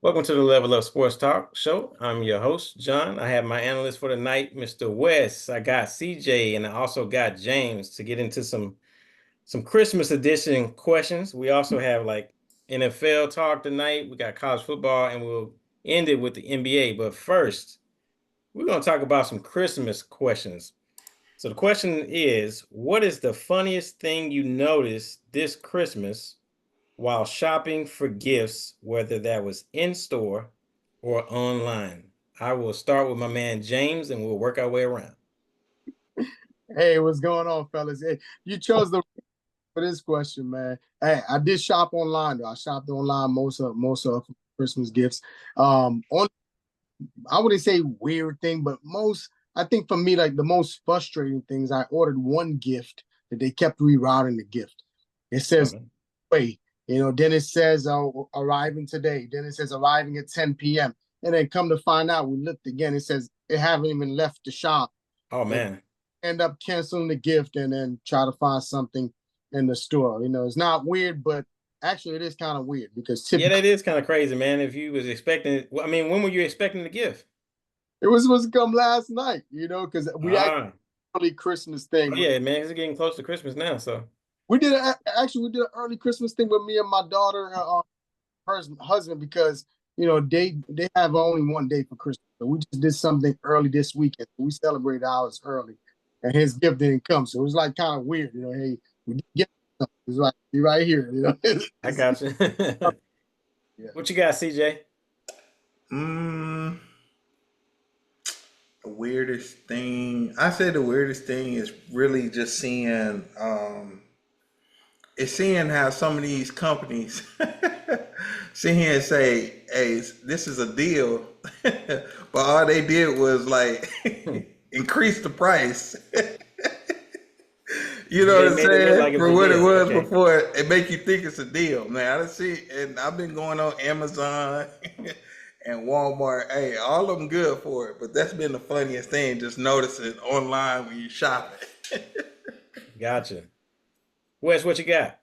Welcome to the Level Up Sports Talk Show. I'm your host, John. I have my analyst for the night, Mr. West. I got CJ and I also got James to get into some Christmas edition questions. We also have like NFL talk tonight. We got college football, and we'll end it with the NBA. But first, we're going to talk about some Christmas questions. So the question is, what is the funniest thing you noticed this Christmas while shopping for gifts, whether that was in store or online? I will start with my man James and we'll work our way around. Hey, what's going on, fellas? Hey, you chose the for this question, man. Hey, I did shop online though. I shopped online most of Christmas gifts. On I wouldn't say weird thing, but I think for me, like the most frustrating things, I ordered one gift that they kept rerouting the gift. It says wait, then it says arriving today, then it says arriving at 10 p.m. And then come to find out, we looked again, it says it haven't even left the shop. Oh man. End up canceling the gift and then try to find something in the store. It's not weird, but actually it is kind of weird because Yeah, typically that is kind of crazy, man. If you was expecting it, I mean, when were you expecting the gift? it was supposed to come last night, because we actually early Christmas thing. Oh yeah, man, it's getting close to Christmas now, so We did an early Christmas thing with me and my daughter, her husband, because they have only one day for Christmas. So we just did something early this weekend. We celebrated ours early, and his gift didn't come, so it was like kind of weird. Hey, we did get something. It's like be right here. I got you. Yeah. What you got, CJ? The weirdest thing. I say the weirdest thing is really just seeing how some of these companies sit here and say, "Hey, this is a deal," but all they did was like increase the price. You know what I'm saying? Like For what it was before, it make you think it's a deal, man. I see, and I've been going on Amazon and Walmart. Hey, all of them good for it, but that's been the funniest thing. Just noticing online when you shop it. Gotcha. Wes, what you got?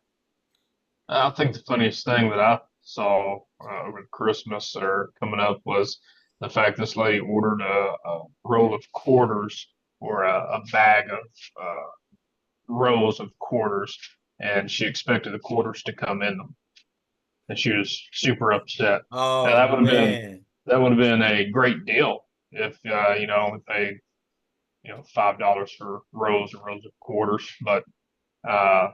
I think the funniest thing that I saw over Christmas or coming up was the fact this lady ordered a roll of quarters or a bag of rolls of quarters, and she expected the quarters to come in them, and she was super upset. Oh Now, man. that would have been a great deal if only paid $5 for rows and rows of quarters, uh,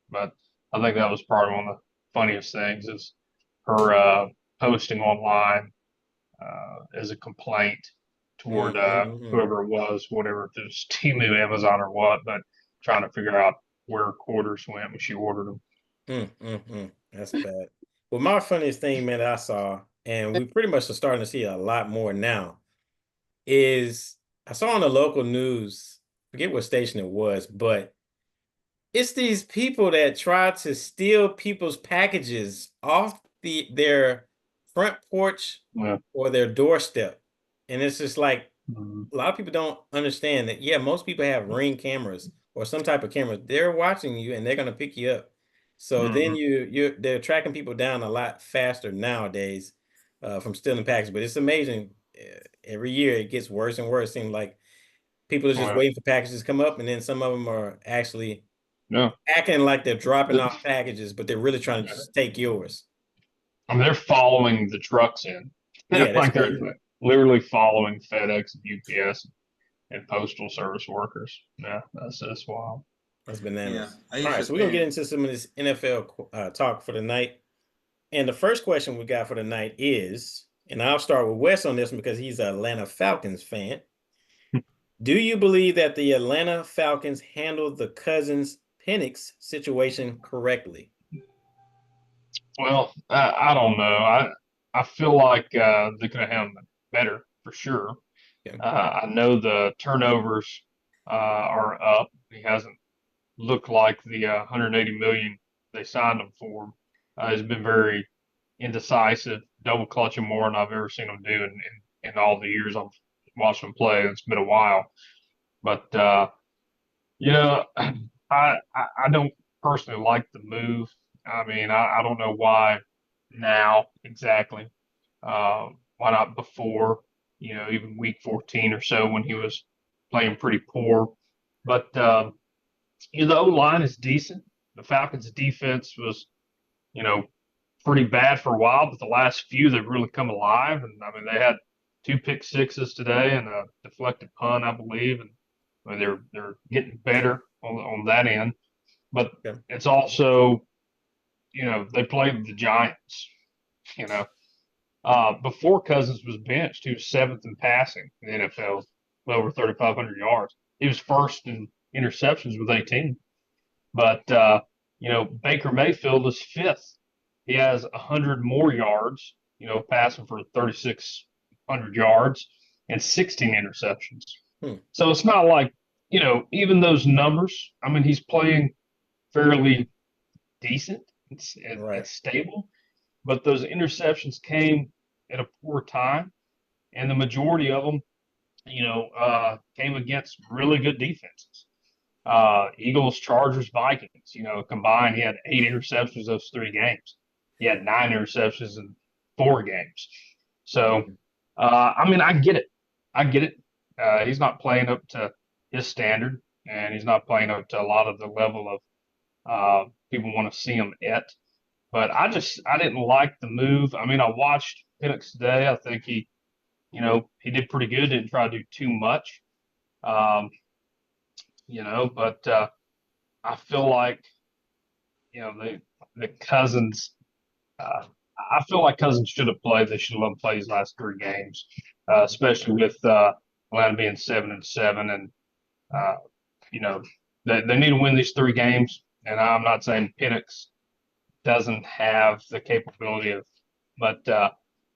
but I think that was probably one of the funniest things is her posting online as a complaint toward whoever it was, whatever, if it was Temu, Amazon, or what, but trying to figure out where quarters went when she ordered them. That's bad. Well, my funniest thing, man, that I saw, and we pretty much are starting to see a lot more now, is I saw on the local news, forget what station it was, but it's these people that try to steal people's packages off their front porch or their doorstep. And it's just like a lot of people don't understand that, yeah, most people have Ring cameras or some type of camera. They're watching you and they're gonna pick you up. So then they're tracking people down a lot faster nowadays from stealing packages. But it's amazing. Every year it gets worse and worse. It seems like people are just waiting for packages to come up, and then some of them are actually acting like they're dropping off packages, but they're really trying to just take yours. I mean, they're following the trucks in. Yeah, that's like they're literally following FedEx and UPS and postal service workers. Yeah, that's wild. That's bananas. Yeah, all right, so we're gonna get into some of this NFL talk for the night. And the first question we got for the night is, and I'll start with Wes on this one because he's an Atlanta Falcons fan. Do you believe that the Atlanta Falcons handled the Cousins Penix situation correctly? Well, I don't know. I feel like they could have handled it better for sure. Yeah. I know the turnovers are up. He hasn't looked like the 180 million they signed him for. He's been very indecisive, double clutching more than I've ever seen him do in all the years I've watched him play. It's been a while, but I don't personally like the move. I mean, I don't know why now exactly. Why not before, even week 14 or so when he was playing pretty poor? But the O line is decent. The Falcons' defense was, you know, pretty bad for a while, but the last few they've really come alive. And I mean, they had two pick sixes today and a deflected punt, I believe, and I mean, they're getting better on that end. But Okay. it's also, they played the Giants. You know, before Cousins was benched, he was seventh in passing in the NFL, with over 3,500 yards. He was first in interceptions with 18. But Baker Mayfield is fifth. He has 100 more yards, passing for 3,600 yards and 16 interceptions. So it's not like, even those numbers. I mean, he's playing fairly decent and stable, but those interceptions came at a poor time, and the majority of them, came against really good defenses. Eagles, Chargers, Vikings, combined, he had 8 interceptions those 3 games. He had 9 interceptions in 4 games. So, I mean, I get it. I get it. He's not playing up to his standard, and he's not playing up to a lot of the level of people want to see him at. But I didn't like the move. I mean, I watched Penix today. I think he did pretty good. Didn't try to do too much. But I feel like, the Cousins, I feel like Cousins should have played. They should have let him play his last 3 games, especially with Atlanta being 7-7. And, they need to win these 3 games. And I'm not saying Penix doesn't have the capability of, but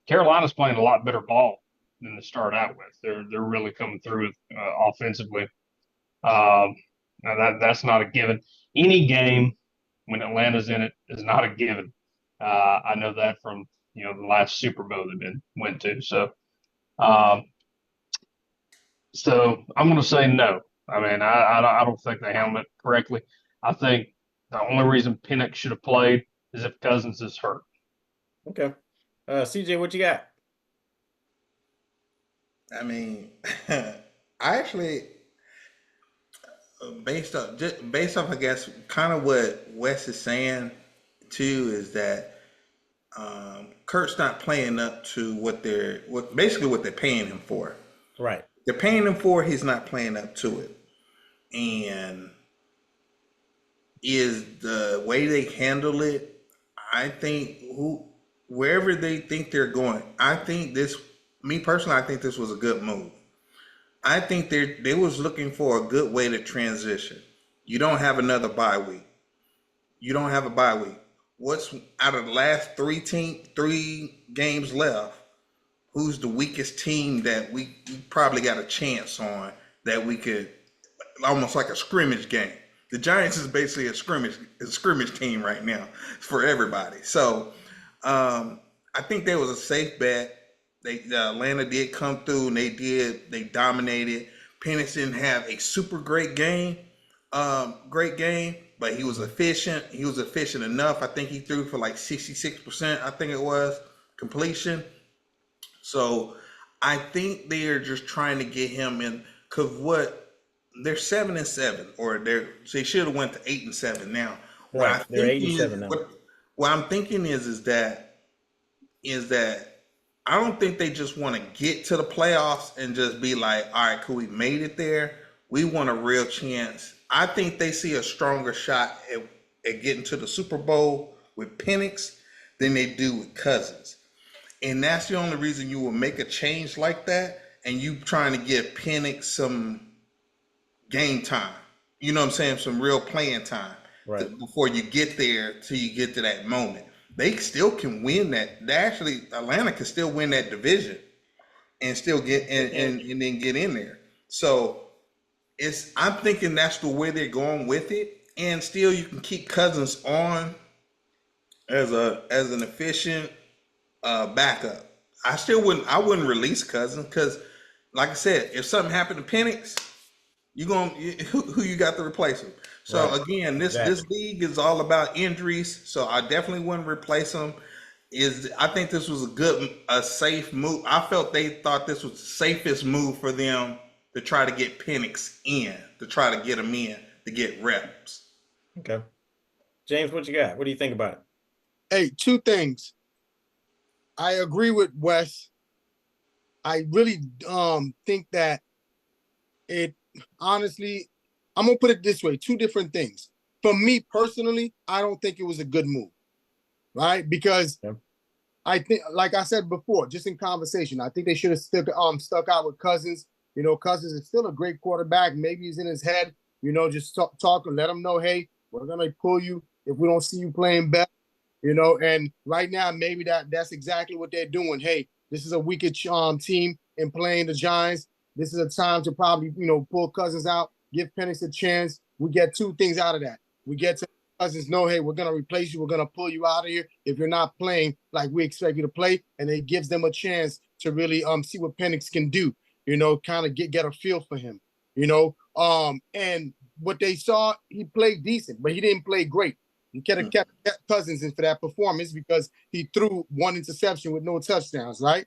Carolina's playing a lot better ball than they started out with. They're really coming through offensively. Now that's not a given. Any game when Atlanta's in it is not a given. I know that from the last Super Bowl they've went to. So I'm going to say no. I mean, I don't think they handled it correctly. I think the only reason Penix should have played is if Cousins is hurt. Okay. CJ, what you got? I mean, I actually based off, I guess, kind of what Wes is saying too, is that Kurt's not playing up to what they're paying him for. Right. They're paying him for. He's not playing up to it, and is the way they handle it. I think wherever they think they're going, I think me personally, I think this was a good move. I think they was looking for a good way to transition. You don't have another bye week. You don't have a bye week. What's out of the last 3 games left? Who's the weakest team that we probably got a chance on that we could, almost like a scrimmage game? The Giants is basically a scrimmage team right now for everybody. So I think there was a safe bet. Atlanta did come through and they dominated. Penix didn't have a super great game, but he was efficient. He was efficient enough. I think he threw for like 66%, I think it was, completion. So I think they're just trying to get him in, because they're 7-7, or they should have went to 8-7 now. Right, they're 8-7 now. What I'm thinking is that I don't think they just want to get to the playoffs and just be like, all right, cool, we made it there. We want a real chance. I think they see a stronger shot at getting to the Super Bowl with Penix than they do with Cousins. And that's the only reason you will make a change like that, and you trying to give Penix some game time. You know what I'm saying? Some real playing time, right, before you get there, till you get to that moment. They still can win that. Atlanta can still win that division and still get and then get in there. So I'm thinking that's the way they're going with it. And still you can keep Cousins on as an efficient backup. I wouldn't release Cousins, because like I said, if something happened to Penix, who you got to replace him? So again, this league is all about injuries. So I definitely wouldn't replace him. I think this was a safe move. I felt they thought this was the safest move for them to try to get Penix in, to try to get him in, to get reps. Okay. James, what you got? What do you think about it? Hey, two things. I agree with Wes. I really think that it honestly, I'm gonna put it this way: two different things. For me personally, I don't think it was a good move, right? Because Yeah. I think, like I said before, just in conversation, I think they should have stuck out with Cousins. You know, Cousins is still a great quarterback. Maybe he's in his head. You know, just talk and let him know, hey, we're gonna pull you if we don't see you playing better. You know, and right now maybe that's exactly what they're doing. Hey, this is a weaker team in playing the Giants. This is a time to probably pull Cousins out, give Penix a chance. We get two things out of that. We get to Cousins know, hey, we're gonna replace you. We're gonna pull you out of here if you're not playing like we expect you to play, and it gives them a chance to really see what Penix can do. You know, kind of get a feel for him. You know, and what they saw, he played decent, but he didn't play great. You could have kept Cousins in for that performance because he threw one interception with no touchdowns, right?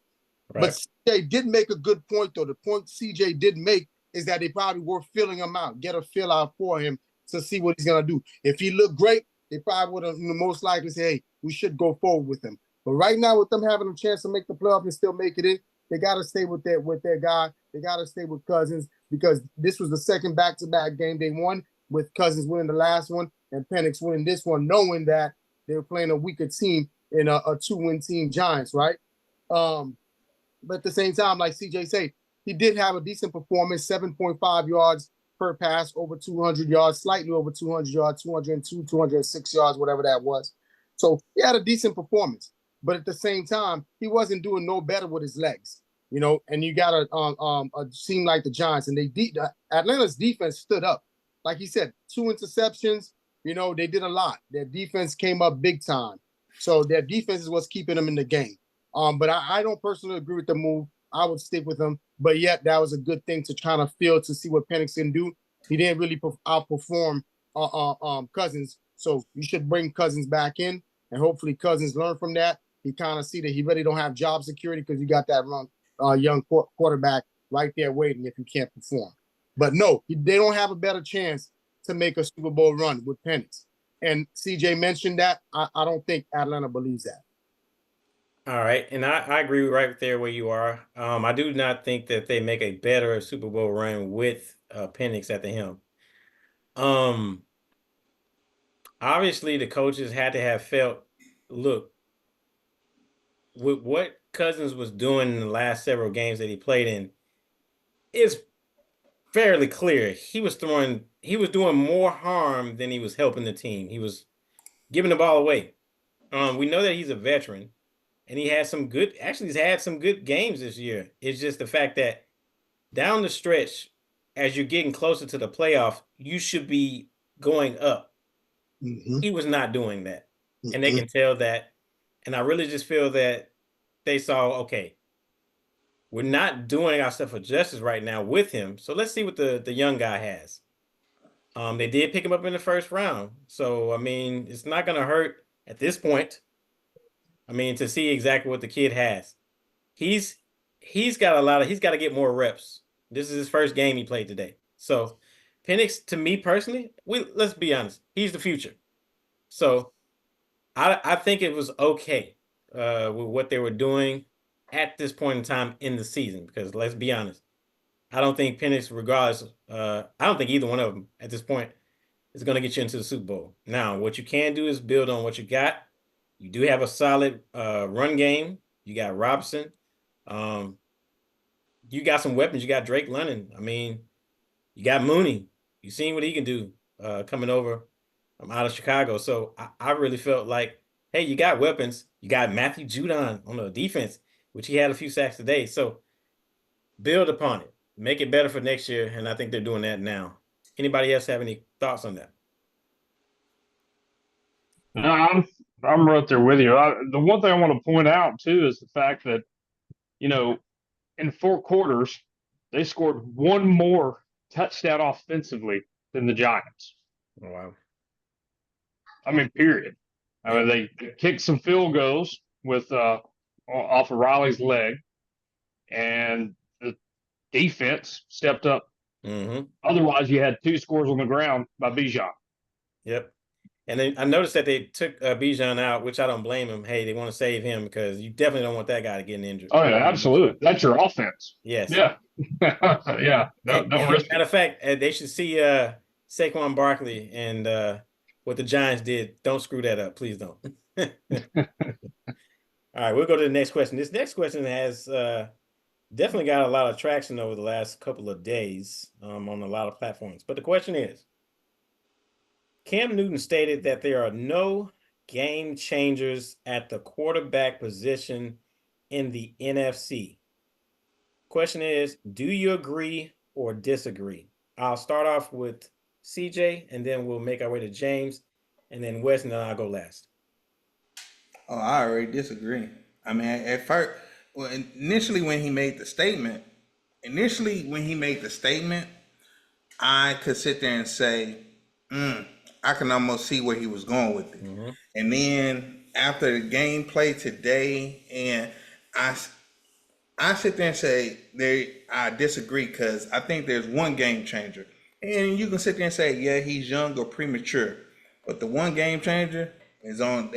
But Right. CJ did make a good point, though. The point CJ did make is that they probably were filling him out, get a fill out for him to see what he's going to do. If he looked great, they probably would have most likely say, hey, we should go forward with him. But right now, with them having a chance to make the playoff and still make it in, they got to stay with their guy. They got to stay with Cousins because this was the second back-to-back game they won, with Cousins winning the last one and Penix winning this one, knowing that they were playing a weaker team in a two-win team Giants, right? But at the same time, like CJ said, he did have a decent performance, 7.5 yards per pass, over 200 yards, slightly over 200 yards, 202, 206 yards, whatever that was. So he had a decent performance. But at the same time, he wasn't doing no better with his legs, and you got a team like the Giants, and Atlanta's defense stood up. Like he said, 2 interceptions, they did a lot. Their defense came up big time. So their defense is what's keeping them in the game. But I don't personally agree with the move. I would stick with him. But yet, that was a good thing to kind of feel to see what Penix can do. He didn't really outperform Cousins. So you should bring Cousins back in, and hopefully Cousins learn from that. He kind of see that he really don't have job security because you got that young quarterback right there waiting if you can't perform. But no, they don't have a better chance to make a Super Bowl run with Penix. And CJ mentioned that. I don't think Atlanta believes that. All right. And I agree right there where you are. I do not think that they make a better Super Bowl run with Penix at the helm. Um, Obviously the coaches had to have felt, look, with what Cousins was doing in the last several games that he played in, it's fairly clear he was doing more harm than he was helping the team. He was giving the ball away. We know that he's a veteran and he's had some good games this year. It's just the fact that down the stretch, as you're getting closer to the playoff, you should be going up. Mm-hmm. He was not doing that. Mm-hmm. And they can tell that. And I really just feel that they saw, okay, we're not doing ourselves a justice right now with him. So let's see what the young guy has. They did pick him up in the first round. So I mean, it's not gonna hurt at this point. I mean, to see exactly what the kid has. He's he's got to get more reps. This is his first game he played today. So Penix, to me personally, let's be honest, he's the future. So I think it was okay with what they were doing at this point in time in the season, because let's be honest, I don't think Penix, regardless, I don't think either one of them at this point is going to get you into the Super Bowl. Now, what you can do is build on what you got. You do have a solid run game. You got Robinson. Um, you got some weapons. You got Drake London. I mean, you got Mooney. You seen what he can do coming over out of Chicago. So I really felt like, hey, you got weapons. You got Matthew Judon on the defense, which he had a few sacks today. So build upon it. Make it better for next year. And I think they're doing that now. Anybody else have any thoughts on that? No, I'm right there with you. The one thing I want to point out too is the fact that in 4 quarters they scored one more touchdown offensively than the Giants. Oh, wow. I mean, period. I mean, they kicked some field goals, with off of Riley's leg, and the defense stepped up. Mm-hmm. Otherwise, you had 2 scores on the ground by Bijan. Yep. And then I noticed that they took Bijan out, which I don't blame him. Hey, they want to save him because you definitely don't want that guy to get injured. Oh yeah, absolutely. That's your offense. Yes. Yeah. Yeah. Don't risk it. Matter of fact, they should see Saquon Barkley and what the Giants did. Don't screw that up. Please don't. All right, we'll go to the next question. This next question has definitely got a lot of traction over the last couple of days on a lot of platforms. But the question is, Cam Newton stated that there are no game changers at the quarterback position in the NFC. Question is, do you agree or disagree? I'll start off with CJ, and then we'll make our way to James, and then Wes, and then I'll go last. Oh, I already disagree. I mean, at first, well, initially when he made the statement, I could sit there and say, I can almost see where he was going with it. Mm-hmm. And then after the gameplay today, and I sit there and say, I disagree because I think there's one game changer. And you can sit there and say, yeah, he's young or premature. But the one game changer is that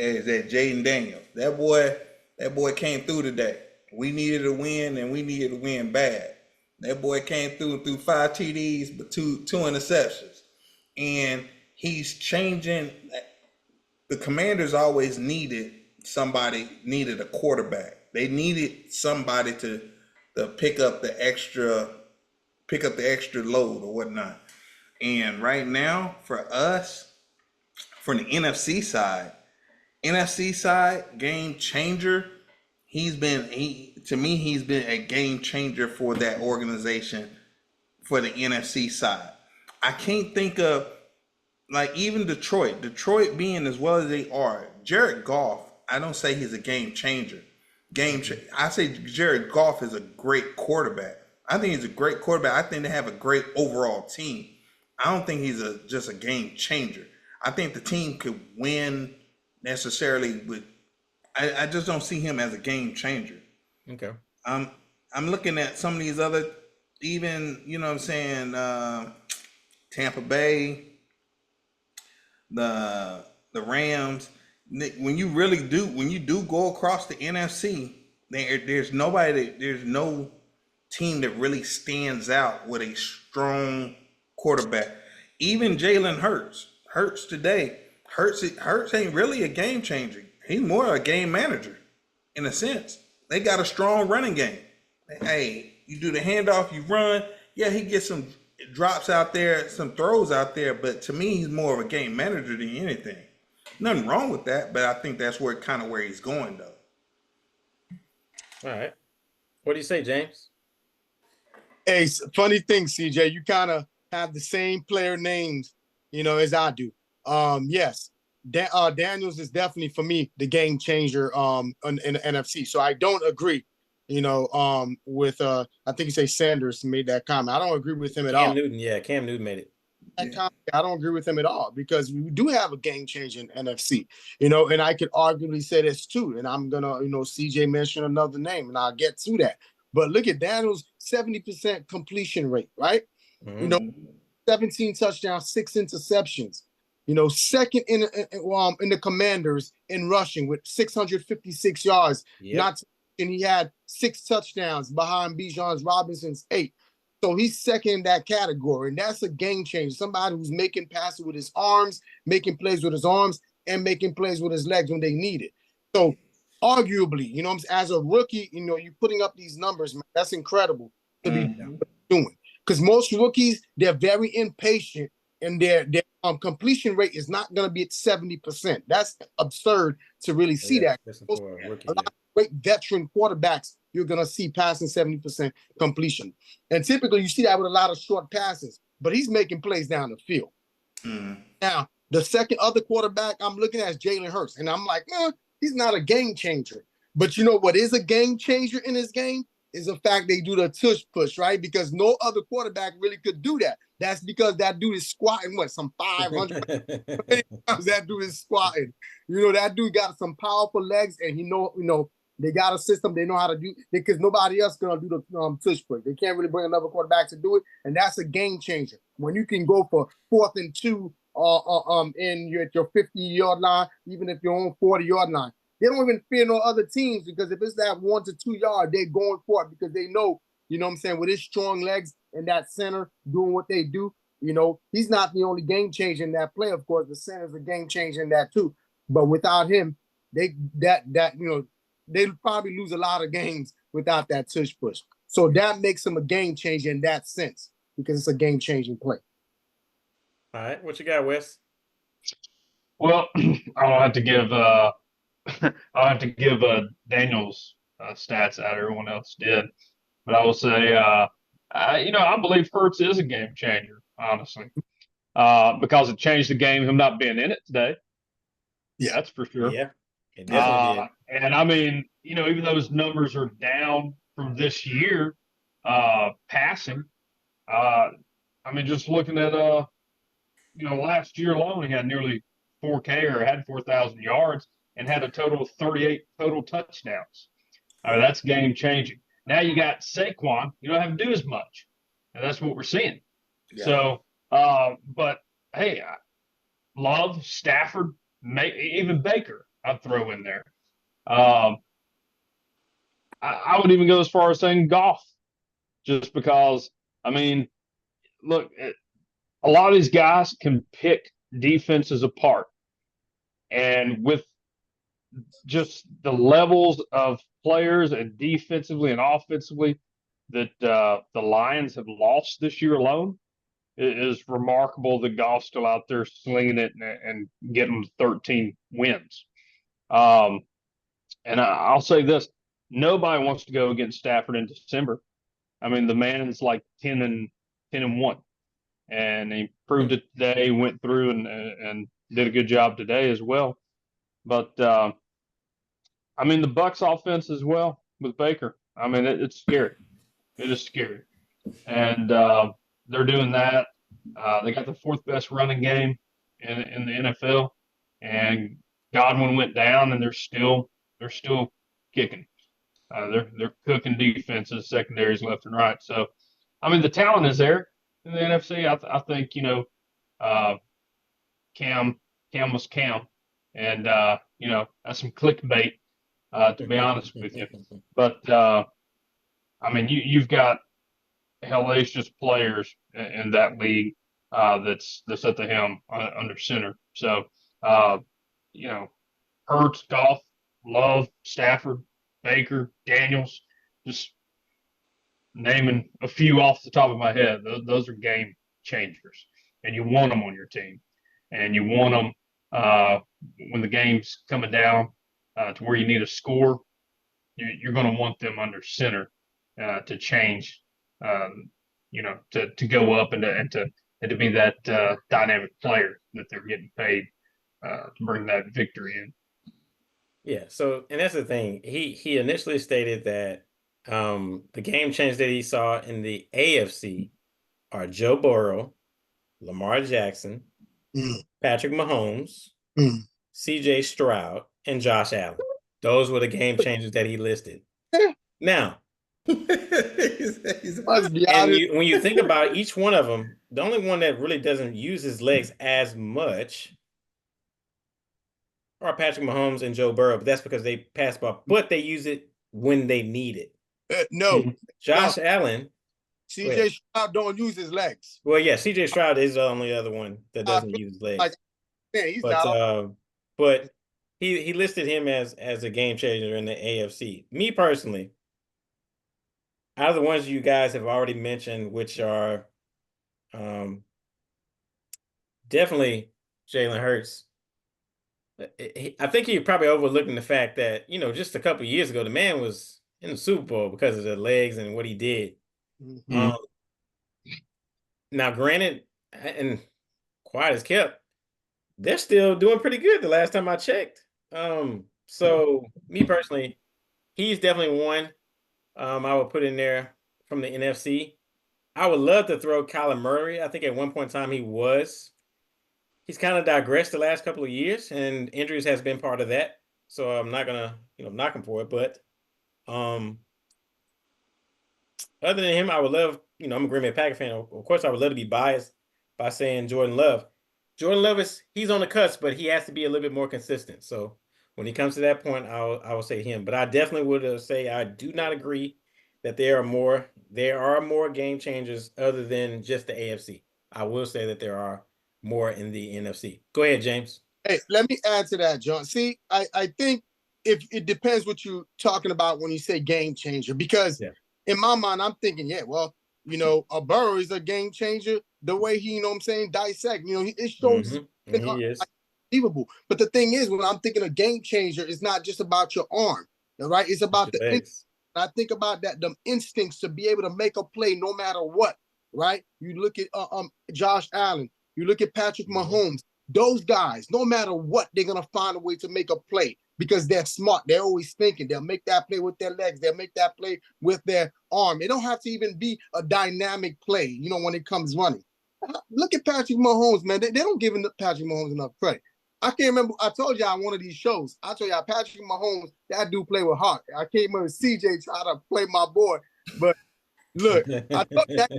Jaden Daniels. That boy came through today. We needed a win, and we needed to win bad. That boy came through 5 TDs, but two interceptions. And he's changing. The Commanders always needed a quarterback. They needed somebody to pick up the extra load or whatnot. And right now, for us, from the NFC side, game changer. He's been a game changer for that organization for the NFC side. I can't think of, like, even Detroit being as well as they are. Jared Goff, I don't say he's a game changer. I say Jared Goff is a great quarterback. I think he's a great quarterback. I think they have a great overall team. I don't think he's just a game changer. I think the team could win necessarily, but I just don't see him as a game changer. Okay. I'm looking at some of these other, even, you know what I'm saying, Tampa Bay, the Rams. When you do go across the NFC, there's no team that really stands out with a strong quarterback. Even Jalen Hurts today. Hurts ain't really a game changer. He's more a game manager in a sense. They got a strong running game. Hey, you do the handoff, you run. Yeah, he gets some drops out there, some throws out there, but to me, he's more of a game manager than anything. Nothing wrong with that, but I think that's where he's going, though. All right. What do you say, James? Hey, funny thing, CJ, you kind of have the same player names, as I do. Yes, Daniels is definitely, for me, the game changer in the NFC. So I don't agree, with I think you say Sanders made that comment. I don't agree with him at all. Cam Newton made it. I don't agree with him at all, because we do have a game changer in NFC, and I could arguably say this too. And I'm gonna, CJ mentioned another name, and I'll get to that. But look at Daniels' 70% completion rate, right? Mm-hmm. 17 touchdowns, 6 interceptions. Second in the Commanders in rushing with 656 yards. Yep. And he had 6 touchdowns behind Bijan Robinson's 8. So he's second in that category, and that's a game changer. Somebody who's making passes with his arms, making plays with his arms, and making plays with his legs when they need it. So arguably, as a rookie, you're putting up these numbers, man. That's incredible to be doing. Because most rookies, they're very impatient, and their completion rate is not going to be at 70%. That's absurd to really see that. A lot of great veteran quarterbacks, you're going to see passing 70% completion. And typically you see that with a lot of short passes, but he's making plays down the field. Now, the second other quarterback I'm looking at is Jalen Hurts. And I'm like, he's not a game changer. But you know what is a game changer in his game? Is the fact they do the tush push, right? Because no other quarterback really could do that. That's because that dude is squatting what, some 500 pounds. That dude is squatting. That dude got some powerful legs, and they got a system. They know how to do because nobody else gonna do the tush push. They can't really bring another quarterback to do it, and that's a game changer. When you can go for 4th and 2, in your 50-yard line, even if you're on 40-yard line, they don't even fear no other teams because if it's that 1 to 2 yard, they're going for it because they know, what I'm saying, with his strong legs and that center doing what they do. He's not the only game changer in that play. Of course, the center's a game changer in that too. But without him, they'll probably lose a lot of games without that tush push. So that makes him a game changer in that sense because it's a game changing play. All right, what you got, Wes? Well, I'll have to give Daniel's stats out. Everyone else did, but I will say, I believe Hurts is a game changer, honestly, because it changed the game. Him not being in it today, Yeah, that's for sure. Yeah, it definitely did. And I mean, even though his numbers are down from this year, passing, I mean, just looking at last year alone, he had nearly 4K or had 4,000 yards and had a total of 38 total touchdowns. That's game changing. Now you got Saquon, you don't have to do as much, and that's what we're seeing. Yeah. So, but hey, Love, Stafford, even Baker, I'd throw in there. I would even go as far as saying Goff, just because, I mean, look, a lot of these guys can pick defenses apart. And with just the levels of players and defensively and offensively that the Lions have lost this year alone, it is remarkable that Goff's still out there slinging it and getting 13 wins. And I'll say this, nobody wants to go against Stafford in December. I mean, the man's like 10-1, and he proved it today. Went through and did a good job today as well. But I mean, the Bucs offense as well with Baker. I mean, it's scary. It is scary, and they're doing that. They got the 4th best running game in the NFL, and Godwin went down, and they're still kicking. They're cooking defenses, secondaries left and right. So, I mean, the talent is there in the NFC. I think Cam was Cam, and that's some clickbait, to be honest with you. But I mean, you've got hellacious players in that league that's at the helm under center. So Hurts, Goff, Love, Stafford, Baker, Daniels, just naming a few off the top of my head. Those are game changers, and you want them on your team, and you want them when the game's coming down to where you need a score. You're going to want them under center to change, to go up and to be that dynamic player that they're getting paid to bring that victory in. Yeah. So, and that's the thing. He initially stated that the game change that he saw in the AFC are Joe Burrow, Lamar Jackson, Patrick Mahomes, CJ Stroud, and Josh Allen. Those were the game changers that he listed. Now, when you think about each one of them, the only one that really doesn't use his legs as much are Patrick Mahomes and Joe Burrow, but that's because they pass ball, but they use it when they need it. No. Josh Allen. CJ Stroud don't use his legs. Well, yeah, CJ Stroud is the only other one that doesn't use his legs. Yeah, he's not. But he listed him as a game changer in the AFC. Me personally, out of the ones you guys have already mentioned, which are definitely Jalen Hurts, I think you're probably overlooking the fact that, just a couple of years ago, the man was in the Super Bowl because of the legs and what he did. Now, granted, and quiet as kept, they're still doing pretty good the last time I checked. So me personally, he's definitely one I would put in there from the NFC. I would love to throw Kyler Murray. I think at one point in time he was. He's kind of digressed the last couple of years, and injuries has been part of that. So I'm not gonna, knock him for it. But um, other than him, I would love, I'm a Green Bay Packer fan. Of course, I would love to be biased by saying Jordan Love. Jordan Love he's on the cusp, but he has to be a little bit more consistent. So when he comes to that point, I will say him. But I definitely would say I do not agree that there are more game changers other than just the AFC. I will say that there are more in the NFC. Go ahead, James. Hey, let me add to that, John. See, I think if it depends what you're talking about when you say game changer, because Yeah. in my mind, I'm thinking, yeah, well, a Burrow is a game changer. The way he, what I'm saying, dissect, it shows He is. unbelievable. But the thing is, when I'm thinking a game changer, it's not just about your arm, right? It's about the. I think about that, them instincts to be able to make a play no matter what, right? You look at Josh Allen, you look at Patrick Mahomes. Those guys, no matter what, they're gonna find a way to make a play because they're smart. They're always thinking. They'll make that play with their legs. They'll make that play with their arm. It don't have to even be a dynamic play, when it comes running. Look at Patrick Mahomes, man. They don't give Patrick Mahomes enough credit. I can't remember. I told you on one of these shows. I told you Patrick Mahomes, that dude play with heart. I can't remember CJ try to play my boy, but look, I thought that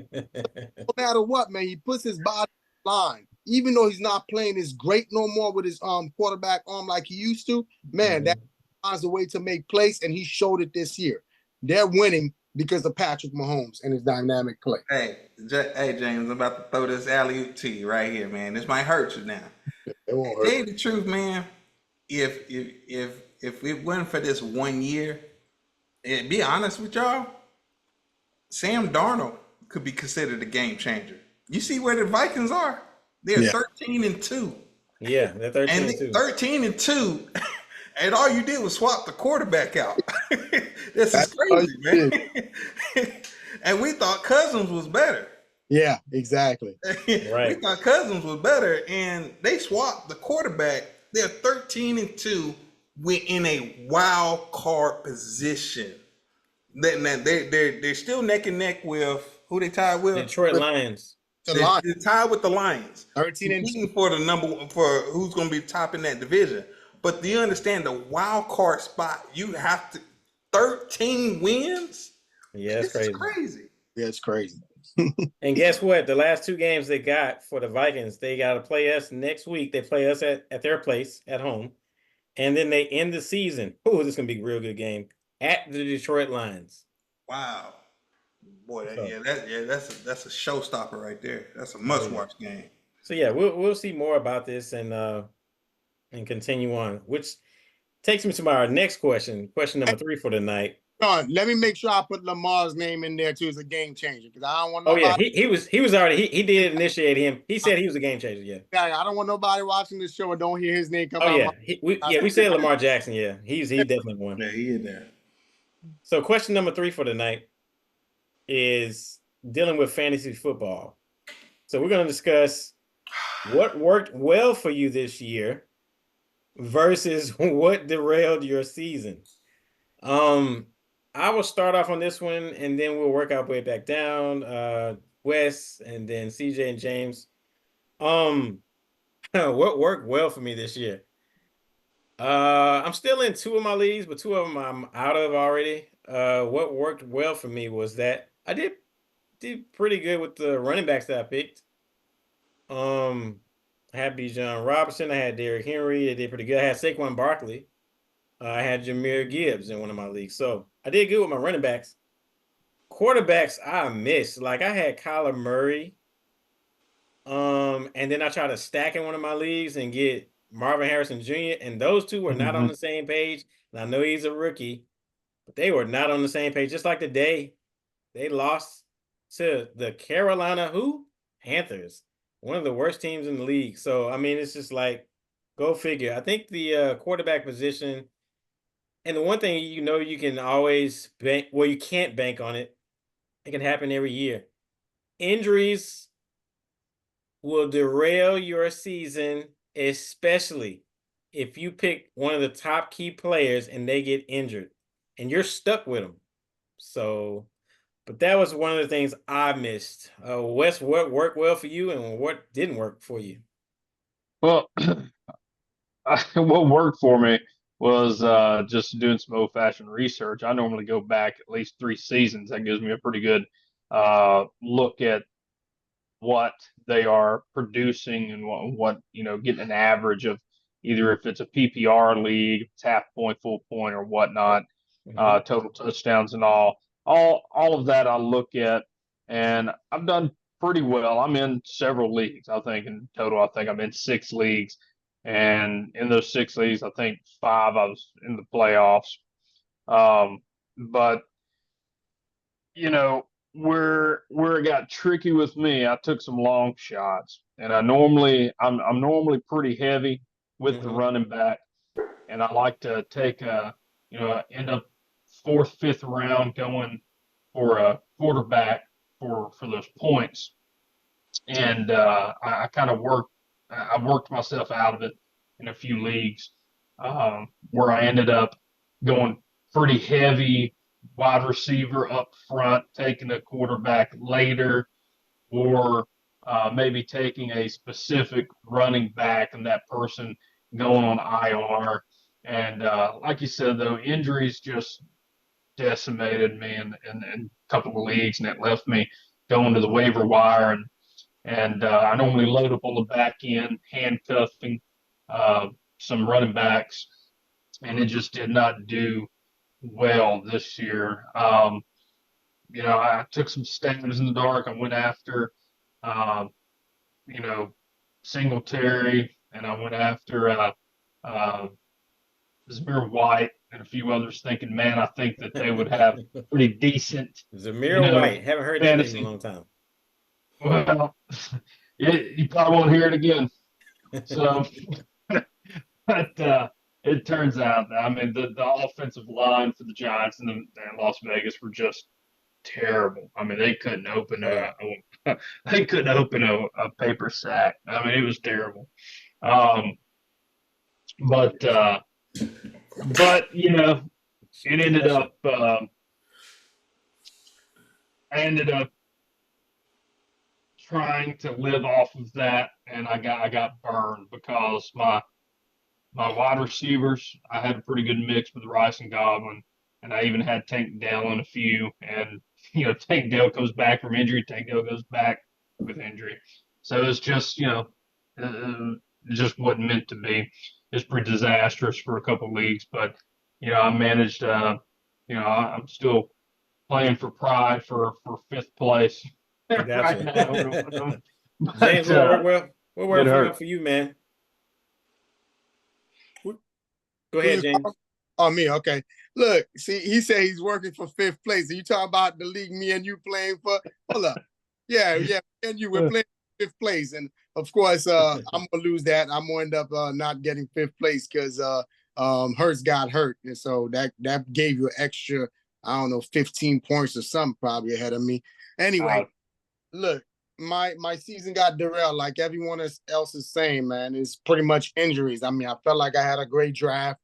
no matter what, man, he puts his body line. Even though he's not playing as great no more with his quarterback arm like he used to, man, that finds a way to make plays, and he showed it this year. They're winning because of Patrick Mahomes and his dynamic play. Hey, James, I'm about to throw this alley oop to you right here, man. This might hurt you now. It won't hurt. Tell you the truth, man. If it wasn't for this 1 year, and be honest with y'all, Sam Darnold could be considered a game changer. You see where the Vikings are? They're 13-2. Yeah, they're 13-2. 13-2, and all you did was swap the quarterback out. This is crazy, man. And we thought Cousins was better. Yeah, exactly. Right. We thought Cousins was better, and they swapped the quarterback. They're 13-2 in a wild card position. They're still neck and neck with who they tied with? Detroit Lions. They're tied with the Lions. 13-2 for the number for who's going to be top in that division. But do you understand the wild card spot? You have to 13 wins. Yeah, it's crazy. Crazy. Yeah, it's crazy. And guess what? The last two games they got for the Vikings, they got to play us next week. They play us at their place at home, and then they end the season. Oh, this is gonna be a real good game at the Detroit Lions. Wow. Boy, that's a showstopper right there. That's a must-watch game. So yeah, we'll see more about this and continue on, which takes me to our next question, question number 3 for tonight. Let me make sure I put Lamar's name in there too as a game changer because I don't want. Oh yeah, he was already he did initiate him. He said he was a game changer. Yeah. I don't want nobody watching this show and don't hear his name come out. Oh yeah, we said Lamar Jackson. Yeah, he definitely won. Yeah, he in there. So question number 3 for tonight is dealing with fantasy football. So we're going to discuss what worked well for you this year versus what derailed your season. I will start off on this one, and then we'll work our way back down. Wes, and then CJ and James. What worked well for me this year? I'm still in 2 of my leagues, but 2 of them I'm out of already. What worked well for me was that I did pretty good with the running backs that I picked. I had Bijan Robinson, I had Derrick Henry, they did pretty good. I had Saquon Barkley. I had Jahmyr Gibbs in one of my leagues. So I did good with my running backs. Quarterbacks, I missed. Like I had Kyler Murray. And then I tried to stack in one of my leagues and get Marvin Harrison Jr. And those two were not on the same page. And I know he's a rookie, but they were not on the same page. Just like the day they lost to the Carolina Panthers, one of the worst teams in the league. So I mean, it's just like, go figure. I think the quarterback position, and the one thing you can always bank. Well, you can't bank on it. It can happen every year. Injuries will derail your season, especially if you pick one of the top key players and they get injured and you're stuck with them. So But that was one of the things I missed. Wes, what worked well for you and what didn't work for you? Well, what worked for me was just doing some old-fashioned research. I normally go back at least 3 seasons. That gives me a pretty good look at what they are producing and what getting an average of either if it's a PPR league, if it's half point, full point, or whatnot, total touchdowns and all of that I look at, and I've done pretty well. I'm in several leagues. I think in total, I think I'm in 6 leagues, and in those 6 leagues, I think 5 I was in the playoffs. But where it got tricky with me, I took some long shots, and I'm normally pretty heavy with the running back, and I like to take end up fourth, fifth round going for a quarterback for those points, and I kind of I worked myself out of it in a few leagues, where I ended up going pretty heavy wide receiver up front, taking a quarterback later, or maybe taking a specific running back and that person going on IR. And like you said, though, injuries just decimated me in a couple of leagues, and it left me going to the waiver wire. And I normally load up on the back end, handcuffing some running backs, and it just did not do well this year. I took some stabs in the dark. I went after, um, you know, Singletary, and I went after Zamir White and a few others, thinking, man, I think that they would have pretty decent, Zamir White. Haven't heard that name in a long time. Well, you probably won't hear it again. So, but it turns out, I mean, the offensive line for the Giants and Las Vegas were just terrible. I mean, they couldn't open they couldn't open a paper sack. I mean, it was terrible. Um, but it ended up. I ended up trying to live off of that, and I got burned because my wide receivers, I had a pretty good mix with Rice and Godwin, and I even had Tank Dell in a few. And Tank Dell comes back from injury, Tank Dell goes back with injury. So it's just it just wasn't meant to be. It's pretty disastrous for a couple of leagues, but I managed. I'm still playing for pride for fifth place right now. James, what worked well? What worked well for you, man? Go ahead, James. Oh, me, okay. Look, see, he said he's working for fifth place. Are you talking about the league me and you playing for? Hold up. Yeah, me and you were playing fifth place. And of course, I'm gonna lose that. I'm gonna end up not getting fifth place because Hurts got hurt. And so that gave you an extra, I don't know, 15 points or something probably ahead of me. Anyway, look, my season got derailed like everyone else is saying, man. It's pretty much injuries. I mean, I felt like I had a great draft,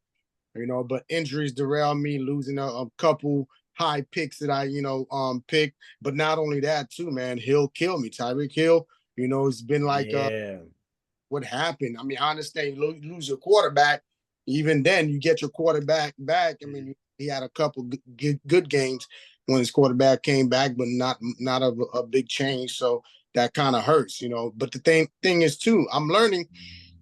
but injuries derailed me, losing a couple high picks that I, picked. But not only that, too, man, Hill killed me. Tyreek Hill, it's been like what happened. I mean, I understand you lose your quarterback. Even then, you get your quarterback back. I mean, he had a couple good games when his quarterback came back, but not a big change. So that kind of hurts, But the thing is, too, I'm learning.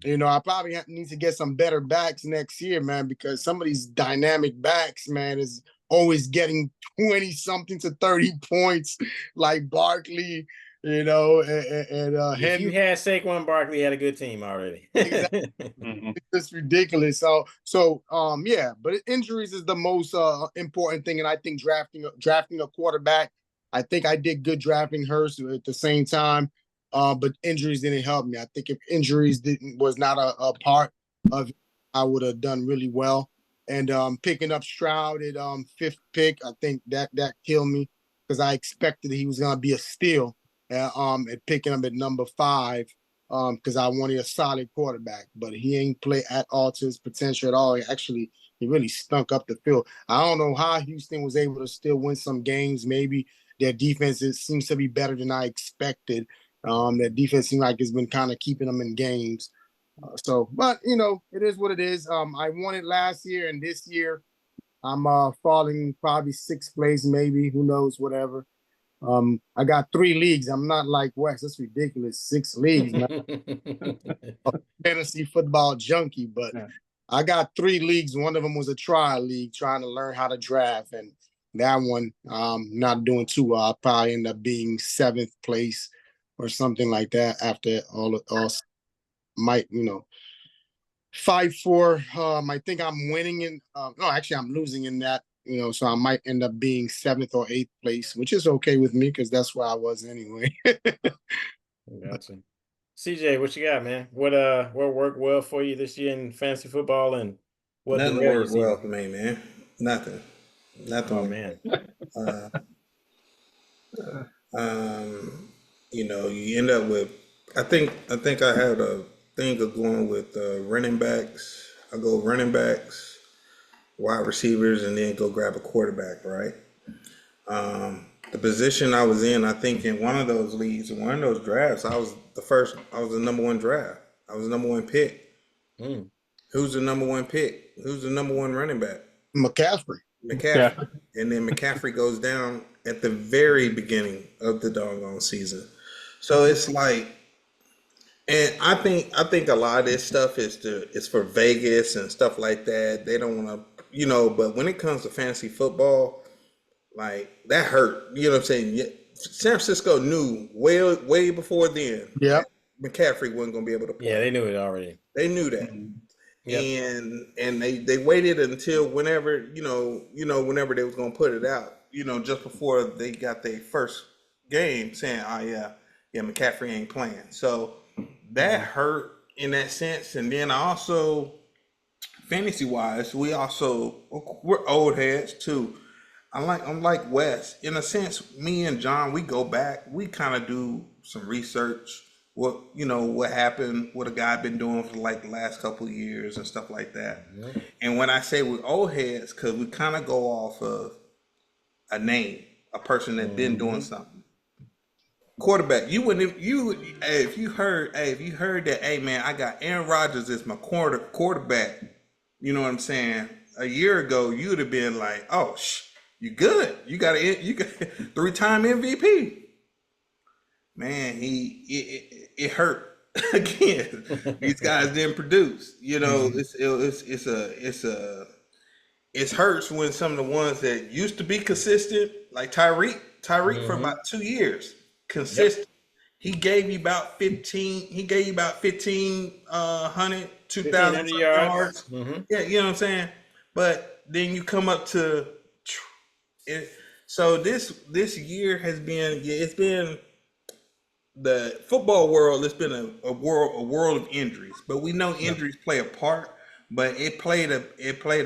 I probably need to get some better backs next year, man, because some of these dynamic backs, man, is always getting 20 something to 30 points, like Barkley, and if you had Saquon Barkley, had a good team already. Exactly. It's ridiculous. So yeah, but injuries is the most important thing, and I think drafting a quarterback, I think I did good drafting Hurst at the same time. But injuries didn't help me. I think if injuries was not a part of it, I would have done really well. And picking up Stroud at fifth pick, I think that killed me because I expected he was gonna be a steal. At picking him at number 5, because I wanted a solid quarterback, but he ain't play at all to his potential at all. He really stunk up the field. I don't know how Houston was able to still win some games. Maybe their defense seems to be better than I expected. Their defense seems like it's been kind of keeping them in games. But it is what it is. I won it last year, and this year I'm falling probably sixth place, maybe. Who knows? Whatever. I got 3 leagues. I'm not like West. That's ridiculous. 6 leagues, man. Fantasy football junkie, but I got 3 leagues. One of them was a trial league, trying to learn how to draft, and that one not doing too well. I'll probably end up being 7th place or something like that after all might fight for. I think I'm winning in. No, actually, I'm losing in that. So I might end up being 7th or 8th place, which is okay with me because that's where I was anyway. Gotcha. CJ, what you got, man? What worked well for you this year in fantasy football, and what Nothing derailed you worked well season? for me, man. Nothing. Oh man. You end up with. I think I had a thing of going with running backs. I go running backs, wide receivers, and then go grab a quarterback. Right. The position I was in, I think in one of those leagues, in one of those drafts, I was the first. I was the number 1 draft. I was the number 1 pick. Mm. Who's the number 1 pick? Who's the number 1 running back? McCaffrey. McCaffrey. And then McCaffrey goes down at the very beginning of the doggone season. So it's like, and I think a lot of this stuff is for Vegas and stuff like that. They don't want to, but when it comes to fantasy football, like that hurt. You know what I'm saying? San Francisco knew way before then. Yeah. McCaffrey wasn't going to be able to play. Yeah, they knew it already. They knew that. Yep. And they waited until whenever whenever they was gonna put it out, just before they got their first game, saying, "Oh yeah, McCaffrey ain't playing." So that hurt in that sense. And then also fantasy wise, we're old heads too. I'm like Wes in a sense. Me and John, we go back, we kind of do some research. What happened, what a guy been doing for like the last couple of years and stuff like that. Mm-hmm. And when I say we're old heads, because we kind of go off of a name, a person that been doing something. Quarterback, if you heard that, hey man, I got Aaron Rodgers as my quarterback, you know what I'm saying? A year ago, you'd have been like, oh, you good? You got 3-time MVP. Man, it hurt again. These guys didn't produce. It hurts when some of the ones that used to be consistent, like Tyreek for about 2 years, consistent. Yep. He gave you about 15. He gave you about 1,500, 2,000 yards. Mm-hmm. Yeah, you know what I'm saying. But then you come up to it. So this year has been. It's been. The football world, it's been a world of injuries, but we know injuries play a part. But it played a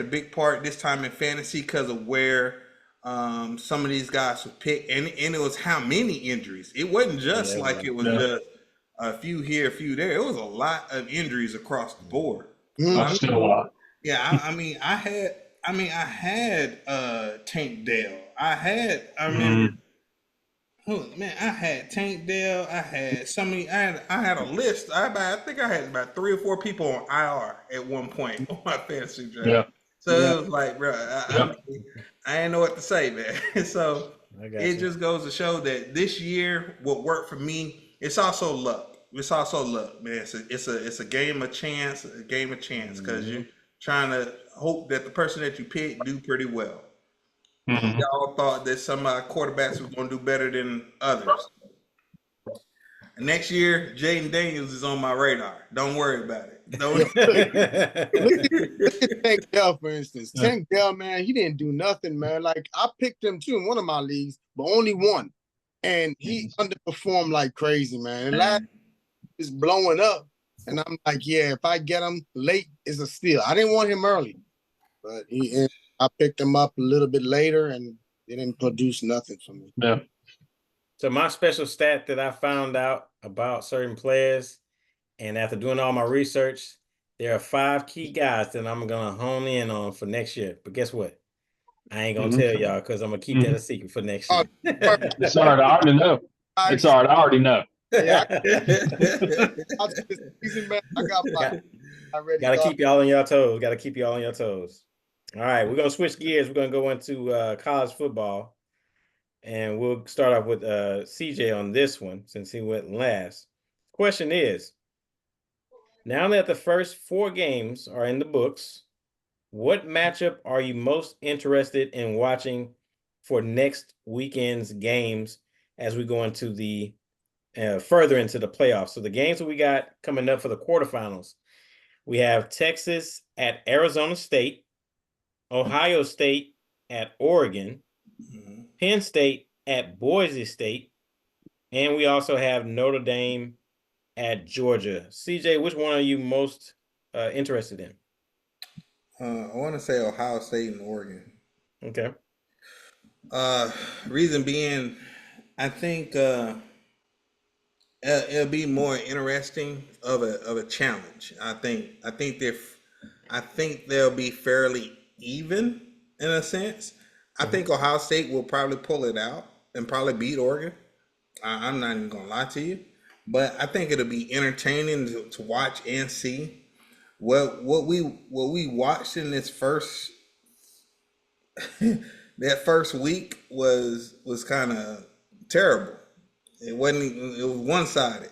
big part this time in fantasy because of where some of these guys were picked, and it was how many injuries. It wasn't just it was just a few here, a few there. It was a lot of injuries across the board. That's still a lot. Yeah, I had Tank Dell. I remember. Oh, man, I had Tank Dell. I had so many. I had a list. I think I had about 3 or 4 people on IR at one point on my fantasy draft. Yeah. So it was like, bro, I didn't know what to say, man. So it just goes to show that this year, what worked for me, it's also luck. It's also luck, man. It's a game of chance. Because you're trying to hope that the person that you pick do pretty well. Mm-hmm. Y'all thought that some quarterbacks were going to do better than others. Next year, Jaden Daniels is on my radar. Don't worry about it. Look at Tank Dell, for instance. Tank Dell, man, he didn't do nothing, man. Like, I picked him too in one of my leagues, but only one. And he underperformed like crazy, man. And last is blowing up. And I'm like, yeah, if I get him late, it's a steal. I didn't want him early, but I picked him up a little bit later, and they didn't produce nothing for me. Yeah. So my special stat that I found out about certain players, and after doing all my research, there are 5 key guys that I'm going to hone in on for next year. But guess what? I ain't gonna Mhm. tell y'all because I'm gonna keep that a secret for next Oh, year. It's all right. I already know. It's all right. I already know. yeah, I watch this season, man. I got my Got, already. gotta keep y'all on your toes. Gotta keep y'all on your toes. All right, we're gonna switch gears. We're gonna go into college football, and we'll start off with CJ on this one since he went last. Question is, now that the first 4 games are in the books, what matchup are you most interested in watching for next weekend's games as we go into the further into the playoffs? So the games that we got coming up for the quarterfinals, we have Texas at Arizona State, Ohio State at Oregon, Mhm. Penn State at Boise State, and we also have Notre Dame at Georgia. CJ, which one are you most interested in? I want to say Ohio State and Oregon. Okay. Uh, reason being, I think it'll be more interesting of a challenge. I think they'll be fairly even in a sense. I Mhm. think Ohio State will probably pull it out and probably beat Oregon. I'm not even gonna lie to you, but I think it'll be entertaining to watch and see. What we watched in this first that first week was kind of terrible. It wasn't. It was one sided.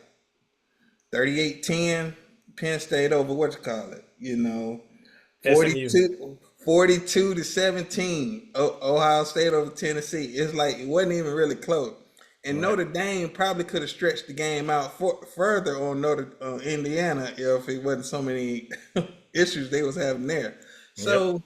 38-10, Penn State over what you call it. You know, SMU. 42 to 17, Ohio State over Tennessee. It's like it wasn't even really close. And Right. Notre Dame probably could have stretched the game out further on Indiana if it wasn't so many issues they was having there. Yep.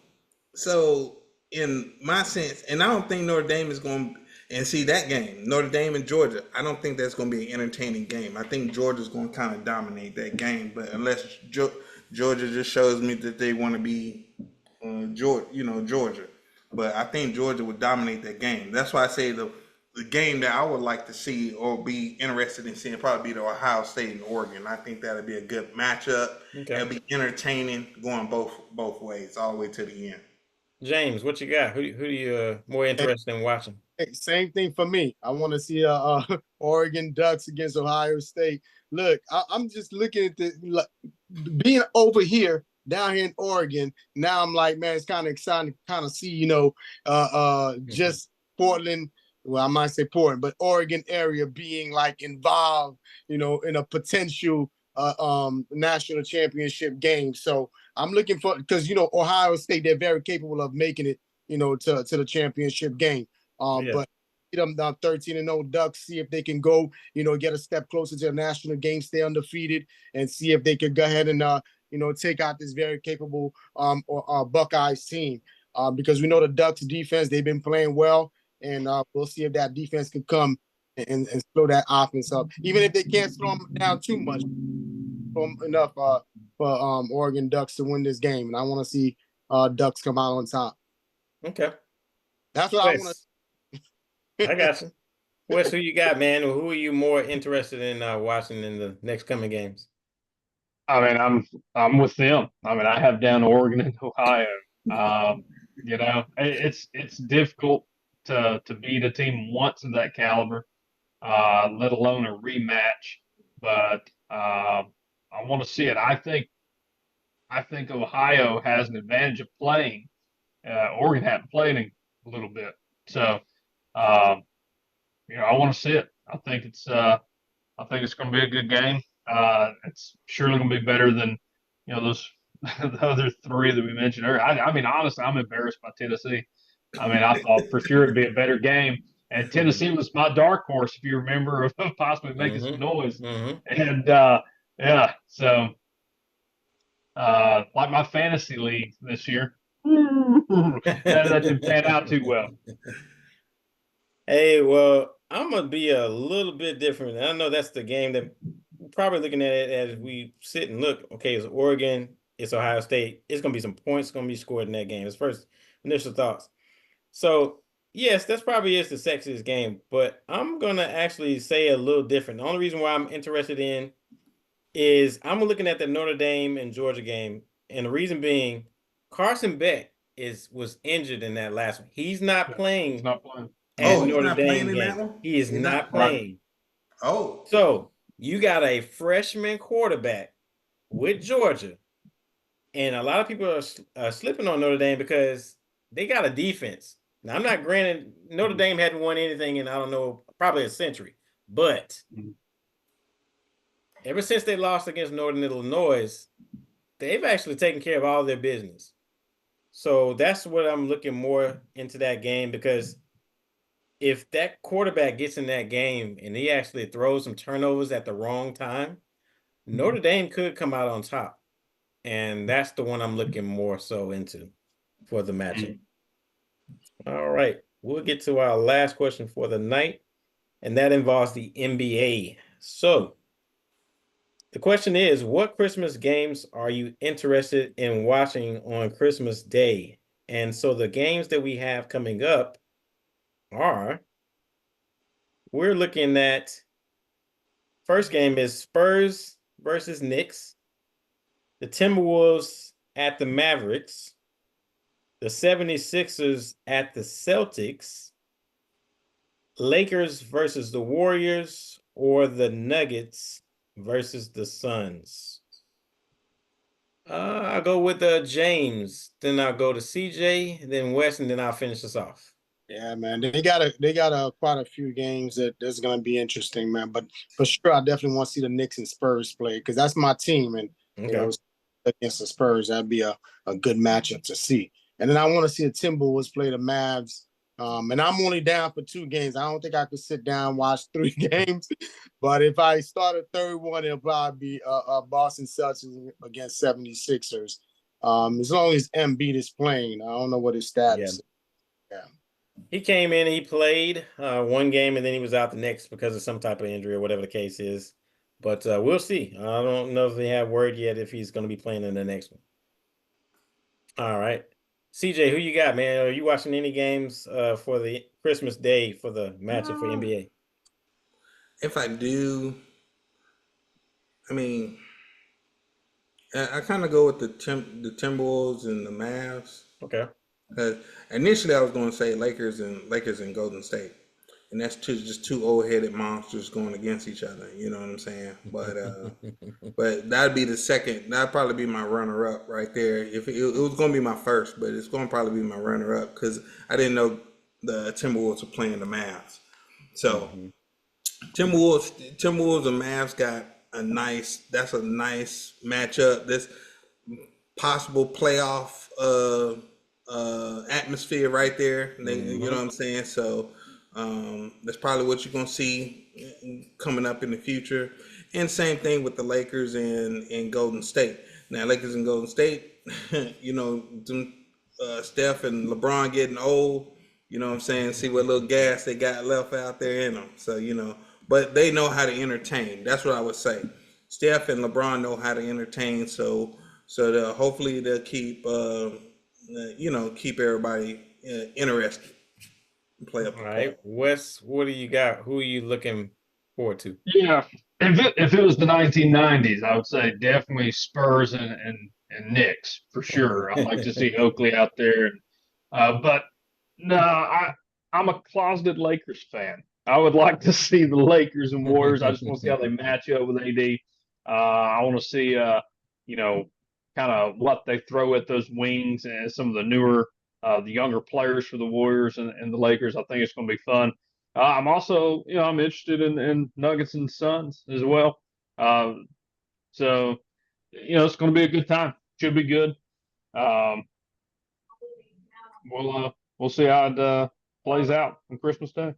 So in my sense, and I don't think Notre Dame is going to and see that game, Notre Dame and Georgia. I don't think that's going to be an entertaining game. I think Georgia's going to kind of dominate that game, but unless Georgia just shows me that they want to be Georgia. But I think Georgia would dominate that game. That's why I say the game that I would like to see or be interested in seeing probably be the Ohio State and Oregon. I think that'd be a good matchup. Okay. It'll be entertaining going both ways all the way to the end. James, what you got? Who do you more interested in watching? Hey, same thing for me. I want to see Oregon Ducks against Ohio State. Look, I'm just looking at the like, being over here down here in Oregon. Now I'm like, man, it's kind of exciting to kind of see, just Portland. Well, I might say Portland, but Oregon area being like involved, in a potential national championship game. So I'm looking for because Ohio State, they're very capable of making it, to the championship game. Yeah. But them down 13-0 Ducks, see if they can go, get a step closer to a national game, stay undefeated, and see if they could go ahead and take out this very capable Buckeyes team. Because we know the Ducks defense, they've been playing well, and we'll see if that defense can come and slow that offense up. Even if they can't slow them down too much, enough for Oregon Ducks to win this game. And I want to see Ducks come out on top. Okay. That's what I want Wes, I to. got you. Wes, who you got, man? Who are you more interested in watching in the next coming games? I mean, I'm with them. I mean, I have down Oregon and Ohio. Um, it's difficult to beat a team once of that caliber, let alone a rematch. But I want to see it. I think Ohio has an advantage of playing. Oregon hadn't played in a little bit, so um, I want to see it. I think it's going to be a good game. It's surely going to be better than those the other three that we mentioned earlier. I mean, honestly, I'm embarrassed by Tennessee. I mean, I thought for sure it'd be a better game. And Tennessee was my dark horse, if you remember, of possibly making some noise. And yeah, so like my fantasy league this year, that didn't pan out too well. Hey, well, I'm gonna be a little bit different. I know that's the game that we're probably looking at it as we sit and look. Okay, it's Oregon, it's Ohio State. It's gonna be some points gonna be scored in that game. It's first initial thoughts. So yes, that's probably is the sexiest game, but I'm gonna actually say a little different. The only reason why I'm interested in is I'm looking at the Notre Dame and Georgia game, and the reason being Carson Beck was injured in that last one. He's not playing He's not playing. at Oh, he's Notre not playing Dame in that game. one? He is He's not not playing. playing. Oh. So you got a freshman quarterback with Georgia, and a lot of people are slipping on Notre Dame because they got a defense. Now, I'm not granted Notre Dame hadn't won anything in, I don't know, probably a century, but ever since they lost against Northern Illinois, they've actually taken care of all their business. So that's what I'm looking more into that game, because if that quarterback gets in that game and he actually throws some turnovers at the wrong time, Notre Dame could come out on top. And that's the one I'm looking more so into for the matchup. All right. We'll get to our last question for the night, and that involves the NBA. So the question is, what Christmas games are you interested in watching on Christmas Day? And so the games that we have coming up are, we're looking at, first game is Spurs versus Knicks, the Timberwolves at the Mavericks, the 76ers at the Celtics, Lakers versus the Warriors, or the Nuggets versus the Suns. I'll go with James, then I'll go to CJ, then Wes, and then I'll finish us off. Yeah, man, they got quite a few games that's gonna be interesting, man. But for sure, I definitely want to see the Knicks and Spurs play because that's my team, and Okay. against the Spurs, that'd be a good matchup to see. And then I want to see the Timberwolves play the Mavs. And I'm only down for 2 games. I don't think I could sit down and watch 3 games. But if I start a third one, it'll probably be Boston Celtics against 76ers. As long as Embiid is playing, I don't know what his status is. Yeah. He came in, he played one game, and then he was out the next because of some type of injury or whatever the case is. But we'll see. I don't know if they have word yet if he's going to be playing in the next one. All right. CJ, who you got, man? Are you watching any games for the Christmas Day for the matchup for NBA? If I do, I mean, I kind of go with the Timberwolves and the Mavs. Okay. Initially, I was going to say Lakers and Golden State, and that's just two old-headed monsters going against each other. You know what I'm saying? But that'd be the second. That'd probably be my runner-up right there. If it was going to be my first, but it's going to probably be my runner-up because I didn't know the Timberwolves were playing the Mavs. So Timberwolves and Mavs got that's a nice matchup. This possible playoff atmosphere right there. You know what I'm saying? So that's probably what you're gonna see coming up in the future. And same thing with the Lakers and Golden State. Now Lakers and Golden State, you know, Steph and LeBron getting old. You know what I'm saying? See what little gas they got left out there in them. So, you know, but they know how to entertain. That's what I would say. Steph and LeBron know how to entertain. So hopefully they'll keep, keep everybody interested and play up. All right. Wes, what do you got? Who are you looking forward to? Yeah, if it was the 1990s, I would say definitely Spurs and Knicks for sure. I'd like to see Oakley out there. But no, I'm a closeted Lakers fan. I would like to see the Lakers and Warriors. I just want to see how they match up with AD. I want to see, kind of what they throw at those wings and some of the newer, the younger players for the Warriors and the Lakers. I think it's going to be fun. I'm also, I'm interested in Nuggets and Suns as well. So, it's going to be a good time. Should be good. We'll see how it plays out on Christmas Day.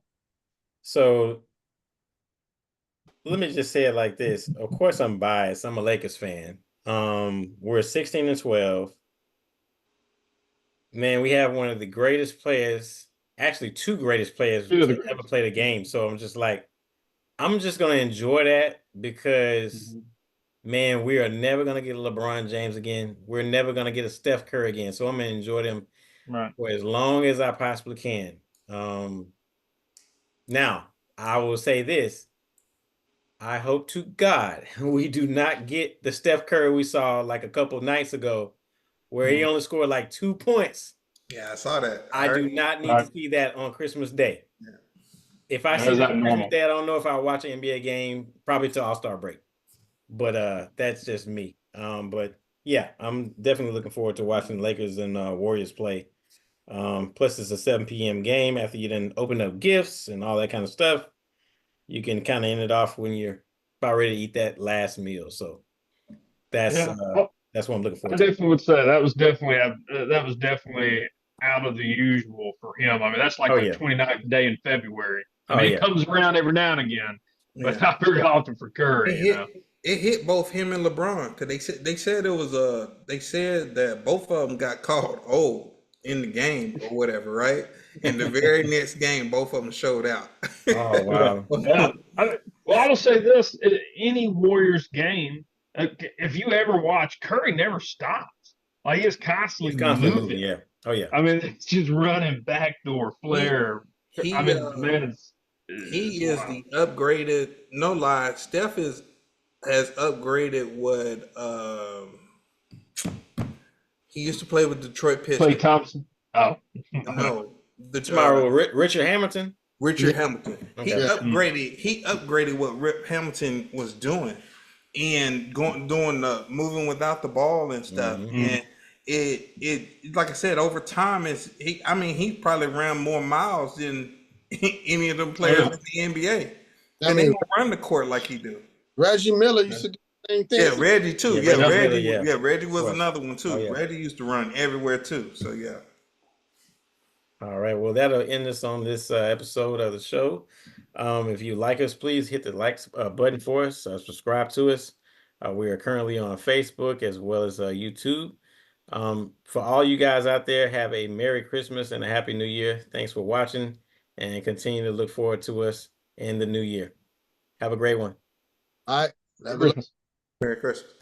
So let me just say it like this. Of course, I'm biased. I'm a Lakers fan. We're 16-12. Man, we have one of the greatest players, actually two greatest players to ever play the game. So I'm just gonna enjoy that because man, we are never gonna get a LeBron James again. We're never gonna get a Steph Curry again. So I'm gonna enjoy them for as long as I possibly can. Now I will say this. I hope to God we do not get the Steph Curry we saw like a couple nights ago, where he only scored like 2 points Yeah, I saw that. I do not need to see that on Christmas Day. Yeah. If I see that on Christmas Day, I don't know if I'll watch an NBA game, probably till All-Star break. But that's just me. But yeah, I'm definitely looking forward to watching Lakers and Warriors play. Plus it's a 7 p.m. game after you then open up gifts and all that kind of stuff. You can kind of end it off when you're about ready to eat that last meal. So that's Yeah. that's what I'm looking I forward to. definitely would say that was definitely out of the usual for him. I mean, that's like Oh the yeah. 29th day in February. I Oh mean, yeah. it comes around every now and again, but Yeah. not very often for Curry, It you know. hit both him and LeBron because they said it was they said that both of them got called old in the game or whatever, right? And the very next game, both of them showed out. Oh Yeah. wow. Yeah. Well, I will say this: any Warriors game, if you ever watch, Curry never stops. Like he's He's constantly constantly moving. moving. Yeah. Oh yeah. I mean, it's just running backdoor he flare. I he mean, the man is it's he is wild. the upgraded. No lie, Steph has upgraded what he used to play with Detroit Clay Pistons. Thompson. Oh, No, the Tomorrow, Richard Hamilton. Richard Hamilton. He Okay. upgraded what Rip Hamilton was doing and doing the moving without the ball and stuff. Mhm. And it like I said, over time he probably ran more miles than any of them players in the NBA. I And they mean, don't run the court like he do. Reggie Miller used to do the same thing. Yeah, Reggie too. Yeah, Yeah, Reggie Reggie. Miller, yeah. Reggie was Of course. another one too. Oh, yeah. Reggie used to run everywhere too. So yeah. All right. Well, that'll end us on this episode of the show. If you like us, please hit the like button for us. Subscribe to us. We are currently on Facebook as well as YouTube. For all you guys out there, have a Merry Christmas and a Happy New Year. Thanks for watching and continue to look forward to us in the new year. Have a great one. All right. Christmas. Merry Christmas.